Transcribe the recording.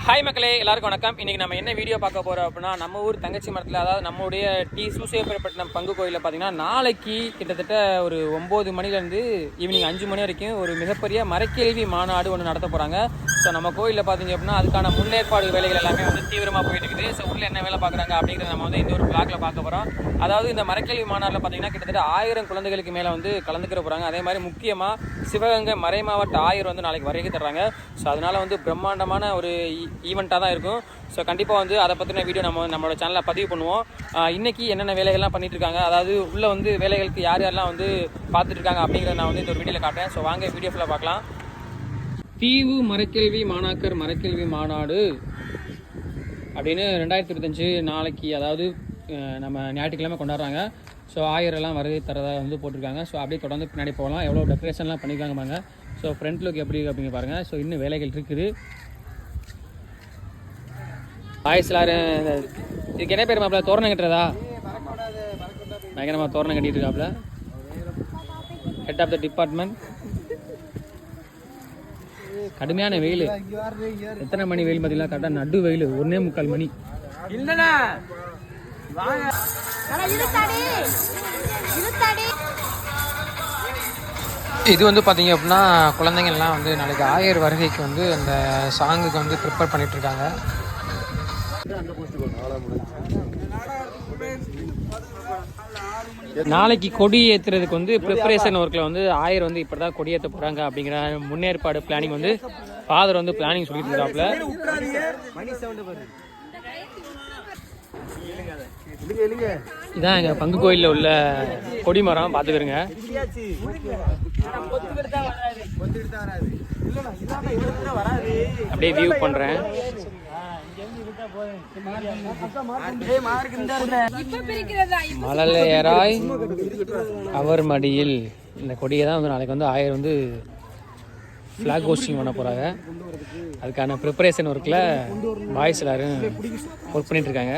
Hi மக்களே, எல்லாருக்கும் வணக்கம். இன்றைக்கி நம்ம என்ன வீடியோ பார்க்க போகிறோம் அப்படின்னா, நம்ம ஊர் தங்கச்சி மரத்தில், அதாவது நம்மளுடைய சூசையப்பட்டினம் பங்கு கோயிலில் பார்த்தீங்கன்னா, நாளைக்கு கிட்டத்தட்ட ஒரு 9 மணிலேருந்து ஈவினிங் 5 மணி வரைக்கும் ஒரு மிகப்பெரிய மரக்கேள்வி மாநாடு ஒன்று நடத்த போகிறாங்க. ஸோ நம்ம கோயிலில் பார்த்தீங்க அப்படின்னா அதுக்கான முன்னேற்பாடு வேலைகள் எல்லாமே வந்து தீவிரமாக போயிட்டு இருக்குது. ஸோ உள்ள என்ன வேலை பார்க்குறாங்க அப்படிங்கிறத நம்ம வந்து இந்த ஒரு பிளாக்ல பார்க்க போகிறோம். அதாவது இந்த மரக்கேள்வி மாநாட்டில் பார்த்தீங்கன்னா கிட்டத்தட்ட 1000 குழந்தைகளுக்கு மேலே வந்து கலந்துக்கிற போகிறாங்க. அதே மாதிரி முக்கியமாக சிவகங்கை மறை மாவட்ட ஆயர் வந்து நாளைக்கு வருகை தர்றாங்க. ஸோ அதனால் வந்து பிரம்மாண்டமான ஒரு ஈவெண்ட்டாக தான் இருக்கும். ஸோ கண்டிப்பாக வந்து அதை பற்றின வீடியோ நம்மளோட சேனலில் பதிவு பண்ணுவோம். இன்றைக்கி என்னென்ன வேலைகள்லாம் பண்ணிட்டு இருக்காங்க, அதாவது உள்ளே வந்து வேலைகளுக்கு யார் யாரெல்லாம் வந்து பார்த்துட்டு இருக்காங்க அப்படிங்கிறத நான் வந்து இந்த ஒரு வீடியோவில் காட்டுறேன். ஸோ வாங்க வீடியோ ஃபுல்லாக பார்க்கலாம். தீவு மரக்கேள்வி மாணாக்கர் மரக்கேள்வி மாநாடு அப்படின்னு 2025 நாளைக்கு, அதாவது நம்ம ஞாயிற்றுக்கிழமை கொண்டாடுறாங்க. ஸோ ஆயிரெல்லாம் வருகை தரதாக வந்து போட்டிருக்காங்க. ஸோ அப்படியே தொடர்ந்து பின்னாடி போகலாம். எவ்வளோ டெக்கரேஷன்லாம் பண்ணியிருக்காங்க பாருங்க. ஸோ ஃப்ரண்ட் லுக் எப்படி அப்படிங்க பாருங்கள். ஸோ இன்னும் வேலைகள் இருக்குது. வாய்ஸ் எல்லாரும் இதுக்கு என்ன பேர் மாப்பிள்ள? தோரணம் கட்டுறதா? பயங்கரமாக தோரணம் கட்டிட்டு இருக்காப்புல ஹெட் ஆஃப் த டிபார்ட்மெண்ட். கடுமையான வெயில். எத்தனை மணி வெயில் பார்த்தீங்களா? கரெக்டாக நடு வெயில், 1:45 மணி. இது வந்து பார்த்தீங்க அப்படின்னா குழந்தைங்கள்லாம் வந்து நாளைக்கு ஆயர் வருகைக்கு வந்து அந்த சாங்குக்கு வந்து ப்ரிப்பேர் பண்ணிட்டு இருக்காங்க. நாளைக்கு கொடி ஏற்றுறதுக்கு வந்து ப்ரிப்பரேஷன் ஒர்க்கில் வந்து ஆயர் வந்து இப்படி தான் கொடி ஏற்ற போகிறாங்க அப்படிங்கிற முன்னேற்பாடு பிளானிங் வந்து ஃபாதர் வந்து பிளானிங் சொல்லிட்டு இருக்காப்புல. இதான் எங்கள் பங்கு கோயிலில் உள்ள கொடிமரம் பார்த்துக்கிறங்க. அப்படியே வியூ பண்ணுறேன். மழலையராய் அவர் மடியில் இந்த கொடியை தான் வந்து நாளைக்கு வந்து ஆயர் வந்து ஃப்ளாக் ஹோஸ்டிங் பண்ண போகிறாங்க. அதுக்கான ப்ரிப்பரேஷன் ஒர்க்கில் பாய்ஸ் எல்லாரும் ஒர்க் பண்ணிட்டு இருக்காங்க.